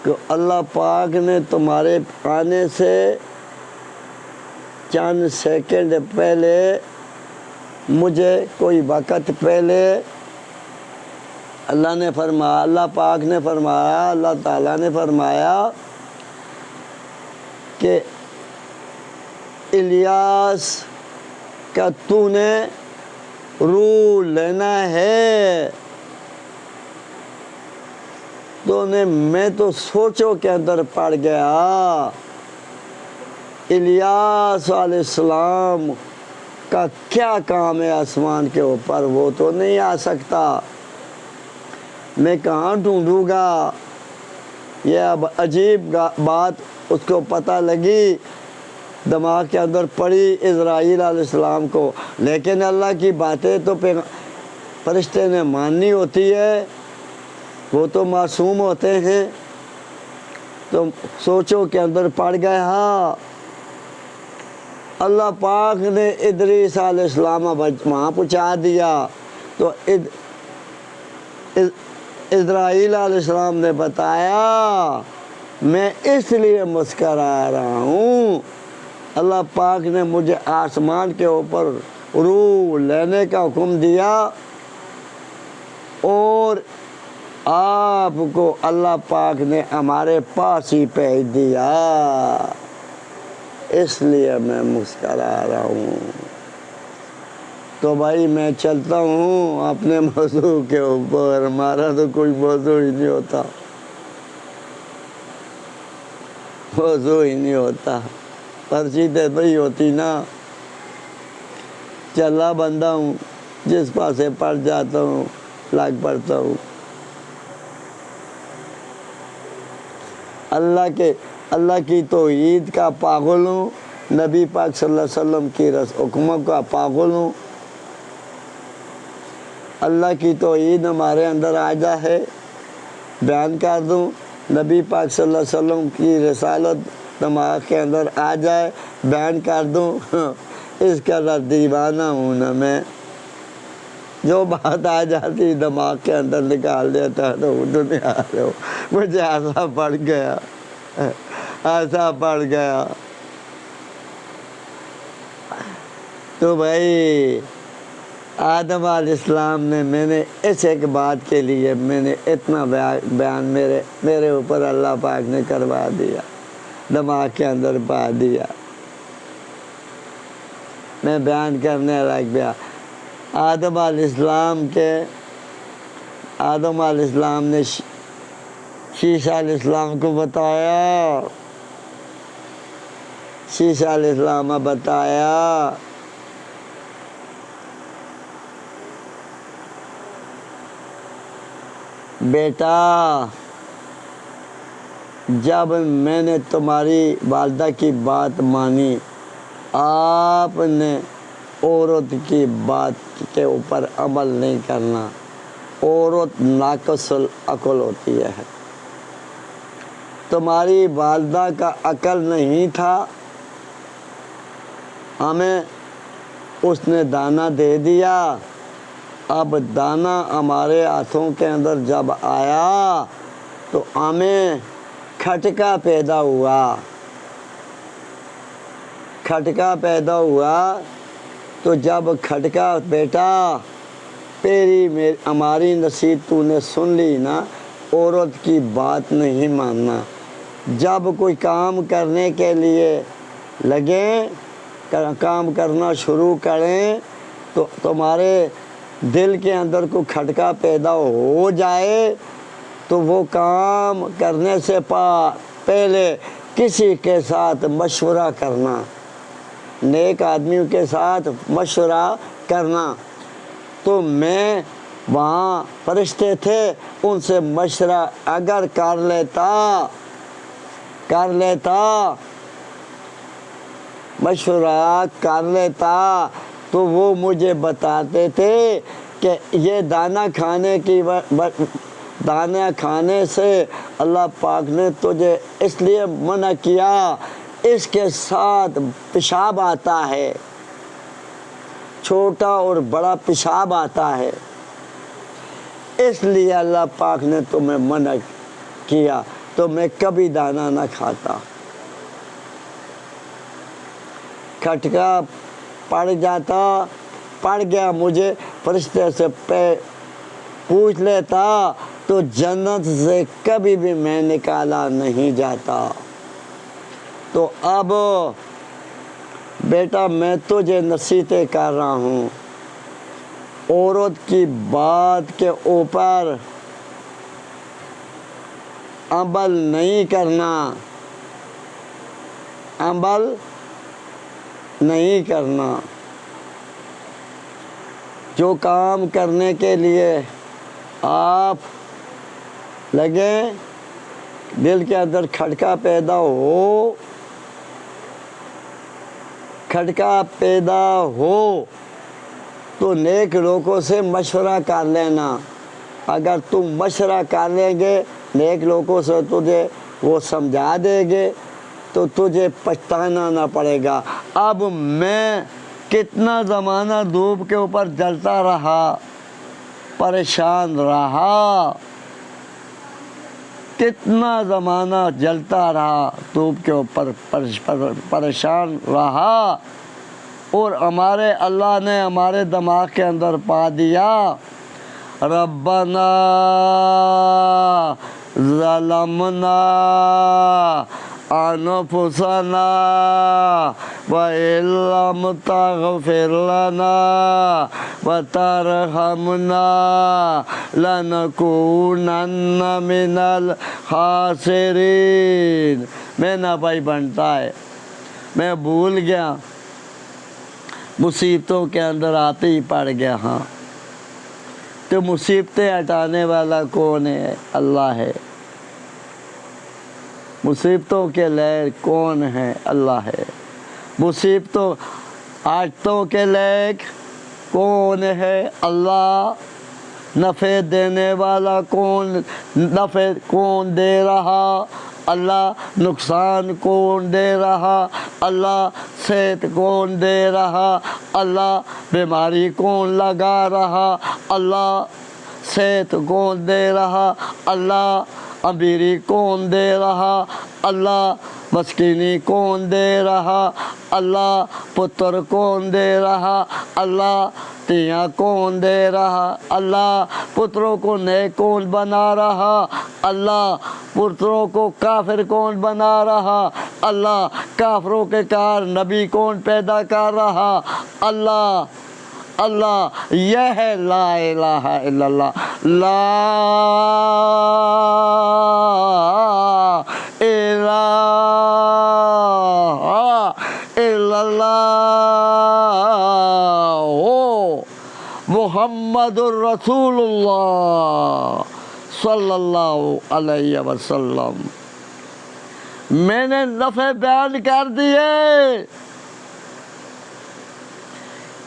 कि अल्लाह पाक ने तुम्हारे आने से चंद सेकंड पहले, मुझे कोई वक़्त पहले अल्लाह पाक ने फरमाया, अल्लाह ताला ने फरमाया कि इलियास का तूने रूह लेना है। तो मैं तो सोचो के अंदर पड़ गया, इलियास अलैहिस्सलाम का क्या काम है आसमान के ऊपर, वो तो नहीं आ सकता, मैं कहाँ ढूंढूंगा। यह अब अजीब बात उसको पता लगी, दिमाग के अंदर पड़ी इज़राइल अलैहिस्सलाम को। लेकिन अल्लाह की बातें तो फरिश्ते ने माननी होती है, वो तो मासूम होते हैं। तो सोचो के अंदर पड़ गए। हाँ, अल्लाह पाक ने इदरीस अलैहिस्सलाम वहाँ पहुँचा दिया। तो इज़राइल अलैहिस्सलाम ने बताया, मैं इसलिए मुस्करा रहा हूँ, अल्लाह पाक ने मुझे आसमान के ऊपर रूह लेने का हुक्म दिया और आपको अल्लाह पाक ने हमारे पास ही भेज दिया, इसलिए मैं मुस्करा रहा हूँ। तो भाई मैं चलता हूँ अपने मौजू के ऊपर, हमारा तो कोई मौजू ही नहीं होता, मौजू ही नहीं होता, पर्ची तो भाई होती ना। चला बंदा हूँ, जिस पासे पढ़ जाता हूँ लाग पढ़ता हूँ। अल्लाह की तौहीद का पागल हूँ, नबी पाक सल्लल्लाहु अलैहि वसल्लम की हुक्मों का पागल हूँ। अल्लाह की तौहीद हमारे अंदर आ जाए, बयान कर दूँ, नबी पाक सल्लल्लाहु अलैहि वसल्लम की रिसालत दिमाग के अंदर आ जाए, बयान कर दूँ, इसका दीवाना हूँ ना मैं। जो बात आ जाती दिमाग के अंदर निकाल देता है तो दुनिया हो। मुझे ऐसा पड़ गया, ऐसा पड़ गया। तो भाई आदम अलैहिस्सलाम ने, मैंने इस एक बात के लिए मैंने इतना बयान मेरे ऊपर अल्लाह पाक ने करवा दिया, दिमाग के अंदर पा दिया, मैं बयान करने लग गया। आदम अलैहिस्सलाम ने शीशा अलैहिस्सलाम को बताया, शीशा अलैहिस्सलाम बताया बेटा जब मैंने तुम्हारी वालदा की बात मानी, आपने औरत की बात के ऊपर अमल नहीं करना। औरत नाक़िसुल अक़ल होती है। तुम्हारी वालदा का अकल नहीं था, हमें उसने दाना दे दिया। अब दाना हमारे हाथों के अंदर जब आया तो हमें खटका पैदा हुआ। खटका पैदा हुआ तो जब खटका बेटा मेरी हमारी नसीहत तूने सुन ली ना, औरत की बात नहीं मानना। जब कोई काम करने के लिए लगे, काम करना शुरू करें तो तुम्हारे दिल के अंदर कोई खटका पैदा हो जाए तो वो काम करने से पहले किसी के साथ मशवरा करना, नेक आदमियों के साथ मशवरा करना। तो मैं वहाँ फरिश्ते थे, उनसे मशवरा अगर कर लेता तो वो मुझे बताते थे कि ये दाना खाने से अल्लाह पाक ने तुझे इसलिए मना किया, इसके साथ पेशाब आता है, छोटा और बड़ा पेशाब आता है, इसलिए अल्लाह पाक ने तुम्हें मना किया। तो मैं कभी दाना ना खाता। खटका पड़ गया मुझे, फरिश्ते से पूछ लेता तो जन्नत से कभी भी मैं निकाला नहीं जाता। तो अब बेटा मैं तुझे नसीहतें कर रहा हूँ, औरत की बात के ऊपर अमल नहीं करना, अमल नहीं करना। जो काम करने के लिए आप लगे, दिल के अंदर खटका पैदा हो तो नेक लोगों से मशवरा कर लेना। अगर तुम मशवरा कर लेंगे नेक लोगों से, तुझे वो समझा देंगे तो तुझे पछताना ना पड़ेगा। अब मैं कितना ज़माना धूप के ऊपर जलता रहा, परेशान रहा, कितना ज़माना जलता रहा, धूप के ऊपर परेशान रहा, और हमारे अल्लाह ने हमारे दिमाग के अंदर पा दिया, रब्बना ज़लमना अनफुसना व इल्लम तग़फिर लना व तरहमना लनकूनन्न मिनल खासिरीन। मैं ना भाई बनता है, मैं भूल गया, मुसीबतों के अंदर आते ही पड़ गया। हाँ, तो मुसीबतें हटाने वाला कौन है? अल्लाह है। मुसीबतों के लहर कौन है? अल्लाह है। मुसीबतों आटों के लहर कौन है? अल्लाह। नफ़े देने वाला कौन? नफ़े कौन दे रहा? अल्लाह। नुकसान कौन दे रहा? अल्लाह। सेहत कौन दे रहा? अल्लाह। बीमारी कौन लगा रहा? अल्लाह। सेहत कौन दे रहा? अल्लाह। अमीरी कौन दे रहा? अल्लाह। मस्कीनी कौन दे रहा? अल्लाह। पुत्र कौन दे रहा? अल्लाह। तियाँ कौन दे रहा? अल्लाह। पुत्रों को नेक कौन बना रहा? अल्लाह। पुत्रों को काफिर कौन बना रहा? अल्लाह। काफिरों के कार नबी कौन पैदा कर रहा? अल्लाह। अल्लाह। यह है ला इलाहा इल्लल्लाह, ला इलाहा इल्लल्लाह मुहम्मदुर रसूलुल्लाह सल्लल्लाहु अलैहि वसल्लम। मैंने नफ़े बयान कर दिए,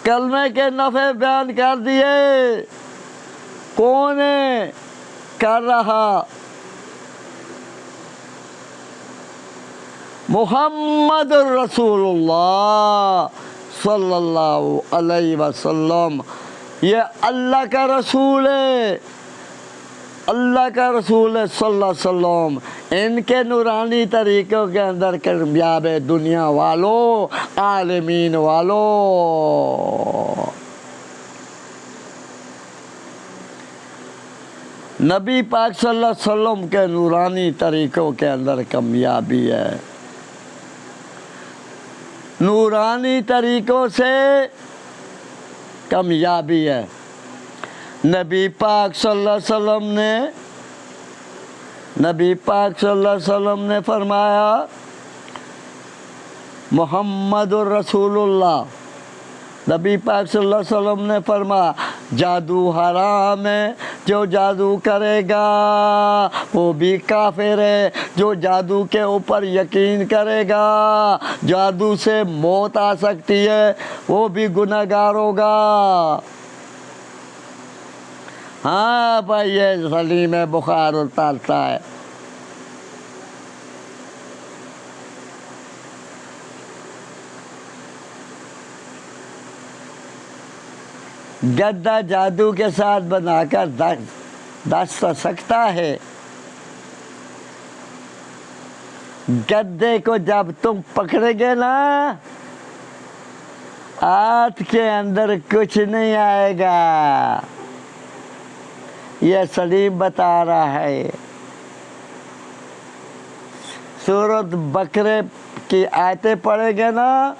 कलमे के नफ़े बयान कर दिए। कौन है कर रहा? मुहम्मद रसूलुल्लाह सल्लल्लाहु अलैहि वसल्लम, ये अल्लाह का रसूल है, अल्लाह का रसूल है सल्लल्लाहु अलैहि वसल्लम। इनके नूरानी तरीक़ों के अंदर कामयाब है दुनिया वालों, आलमीन वालों। नबी पाक सल्लल्लाहु अलैहि वसल्लम के नूरानी तरीक़ों के अंदर कामयाबी है। नूरानी तरीक़ों से कामयाबी है। नबी पाक सल्लल्लाहु अलैहि वसल्लम ने फरमाया, मुहम्मदुर रसूलुल्लाह, नबी पाक सल्लल्लाहु अलैहि वसल्लम ने फरमाया, जादू हराम है, जो जादू करेगा वो भी काफिर है। जो जादू के ऊपर यकीन करेगा, जादू से मौत आ सकती है, वो भी गुनहगार होगा। हाँ भाई, ये सलीम में बुखार उतारता है। गद्दा जादू के साथ बनाकर दस सकता है। गद्दे को जब तुम पकड़ेगे ना, हाथ के अंदर कुछ नहीं आएगा। यह सलीम बता रहा है। सूरत बकरे की आयतें पढ़ेंगे ना,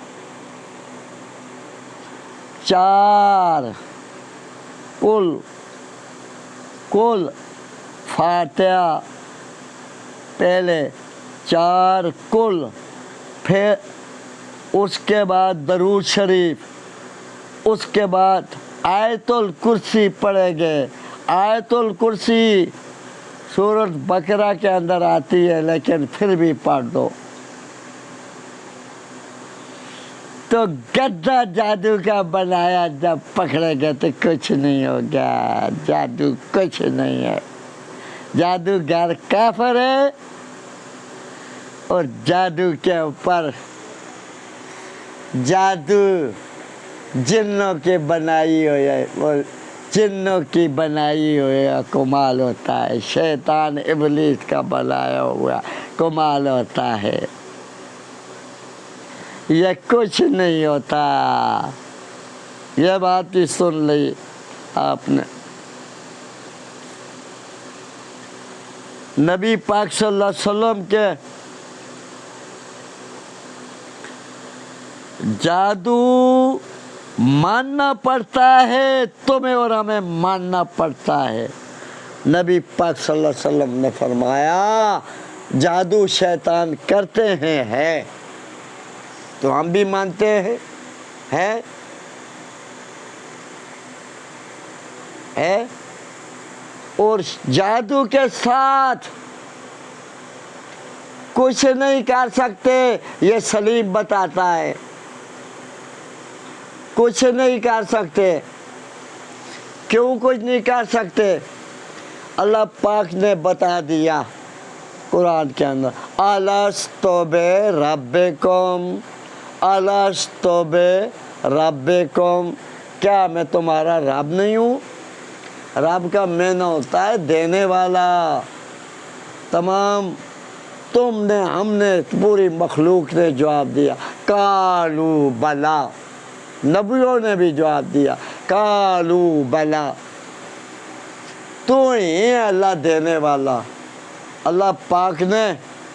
4 कुल फातिहा पहले, 4 कुल, फिर उसके बाद दरूद शरीफ, उसके बाद आयतुल कुर्सी पढ़ेंगे। आयतुल कुर्सी सूरत बकरा के अंदर आती है, लेकिन फिर भी पढ़ दो। तो गद्दा जादू का बनाया, जब पकड़ेगा तो कुछ नहीं होगा। जादू कुछ नहीं है। जादूगर काफिर है, और जादू के ऊपर जादू जिन्नों की बनाई हो है, और जिन्नों की बनाई हुई कमाल होता है। शैतान इब्लीस का बनाया हुआ कमाल होता है। यह कुछ नहीं होता। यह बात ही सुन ली आपने। नबी पाक सल्लल्लाहु अलैहि वसल्लम के जादू मानना पड़ता है, तुम्हें और हमें मानना पड़ता है। नबी पाक सल्लल्लाहु अलैहि वसल्लम ने फरमाया, जादू शैतान करते हैं, है तो हम भी मानते हैं, है और जादू के साथ कुछ नहीं कर सकते, ये सलीम बताता है। कुछ नहीं कर सकते। क्यों कुछ नहीं कर सकते? अल्लाह पाक ने बता दिया कुरान के अंदर, अलस्तु बे रब्बिकुम, अलस्तु बे रब्बिकुम, क्या मैं तुम्हारा रब नहीं हूँ? रब का माना होता है देने वाला। तमाम तुमने, हमने, पूरी मखलूक ने जवाब दिया, कालू बला। नबियों ने भी जवाब दिया, कालू बला, तू ही है अल्लाह देने वाला। अल्लाह पाक ने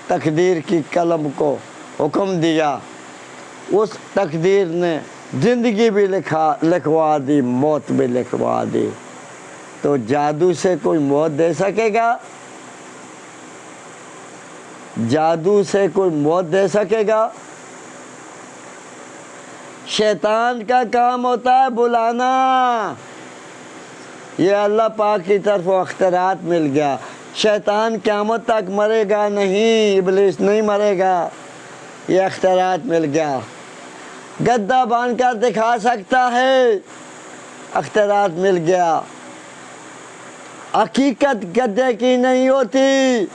तकदीर की कलम को हुक्म दिया, उस तकदीर ने ज़िंदगी भी लिखवा दी, मौत भी लिखवा दी। तो जादू से कोई मौत दे सकेगा? जादू से कोई मौत दे सकेगा? शैतान का काम होता है बुलाना। ये अल्लाह पाक की तरफ अख्तरात मिल गया, शैतान क़यामत तक मरेगा नहीं, इब्लीस नहीं मरेगा। ये अख्तियारात मिल गया। गद्दा बांध कर दिखा सकता है, अख्तियारात मिल गया। हकीकत गद्दे की नहीं होती,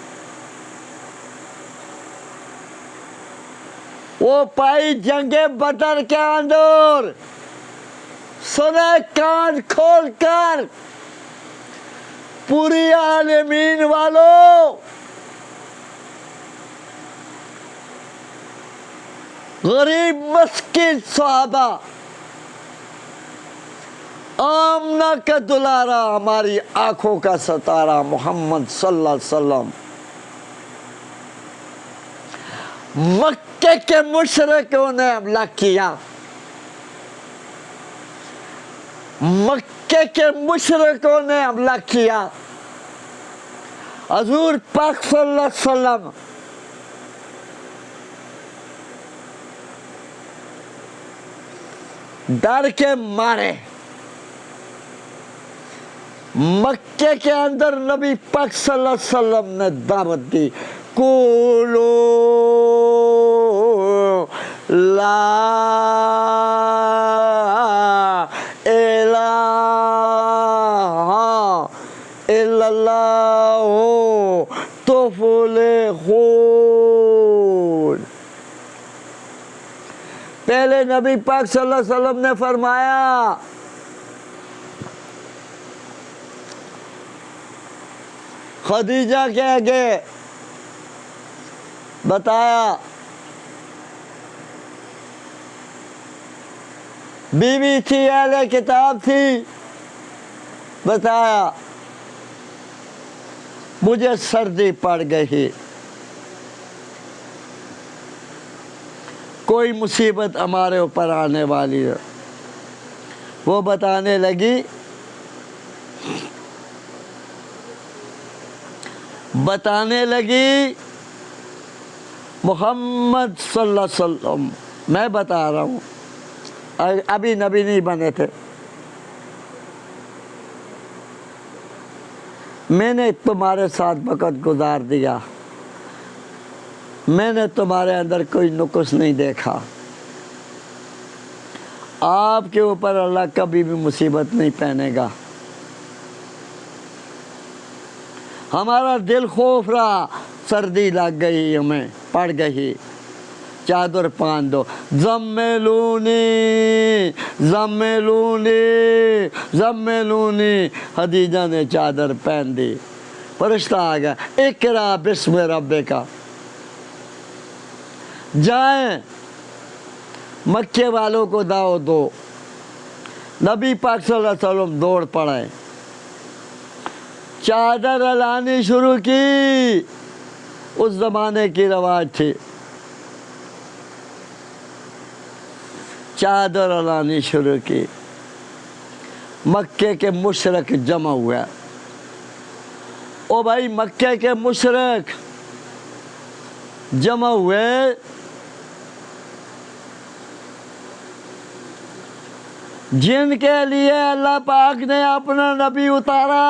वो पाई जंगे बदर के अंदर। सुने कान खोल कर पूरी आलमीन वालों, गरीब मस्किन सहाबा, आमना का दुलारा, हमारी आंखों का सितारा मोहम्मद सल्लल्लाहु अलैहि वसल्लम, मक्के के मुशरिकों ने हमला किया। मक्के के मुशरिकों ने हमला किया। हुजूर पाक सल्लल्लाहु अलैहि वसल्लम डर के मारे मक्के के अंदर नबी पाक सल्लल्लाहु अलैहि वसल्लम ने दावत दी, कुलो ला इलाहा इल्लल्लाह तुफलिहून। पहले नबी पाक सल्लल्लाहु अलैहि वसल्लम ने फरमाया, खदीजा के आगे बताया, बीवी थी, अहले किताब थी, बताया मुझे सर्दी पड़ गई, कोई मुसीबत हमारे ऊपर आने वाली है। वो बताने लगी, मोहम्मद सल्लल्लाहु अलैहि वसल्लम, मैं बता रहा हूँ, अभी नबी नहीं बने थे, मैंने तुम्हारे साथ वक़्त गुजार दिया, मैंने तुम्हारे अंदर कोई नुक्स नहीं देखा, आपके ऊपर अल्लाह कभी भी मुसीबत नहीं पहनेगा। हमारा दिल खौफ रहा, सर्दी लग गई, हमें पड़ गई, चादर पहन दो। ज़म्मिलूनी ज़म्मिलूनी ज़म्मिलूनी, खदीजा ने चादर पहन दी। फरिश्ता आ गया, इक़रा बिस्मि रब्बिका, जाएं मक्के वालों को दावत दो। नबी पाक सल्लल्लाहु अलैहि वसल्लम दौड़ पड़े, चादर लानी शुरू की। उस ज़माने की रवाज थी, चादर लानी शुरू की। मक्के के मुशरिक जमा हुआ। ओ भाई, मक्के के मुशरिक जमा हुए, जिनके लिए अल्लाह पाक ने अपना नबी उतारा,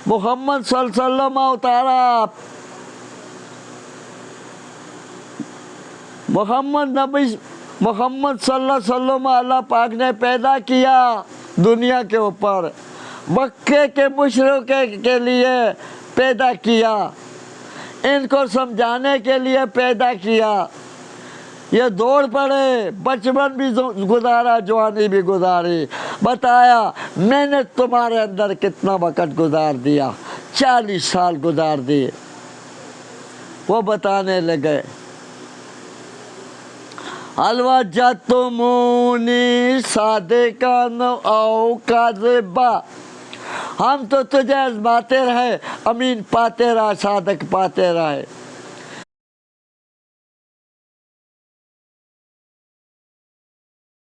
मोहम्मद सल्लल्लाहु अलैहि वसल्लम उतारा। मोहम्मद सल्लल्लाहु अलैहि वसल्लम अल्लाह पाक ने पैदा किया दुनिया के ऊपर, मक्के के मुशरिकों के लिए पैदा किया, इनको समझाने के लिए पैदा किया। ये दौड़ पड़े, बचपन भी गुजारा, जवानी भी गुजारी। बताया मैंने तुम्हारे अंदर कितना वक़्त गुजार दिया, 40 साल गुजार दिए। वो बताने लगे, अलवा जातुमूनी सादिकान औ काज़िबा, हम तो तुझे आज़माते रहे, अमीन पाते रहे, सादक पाते रहे।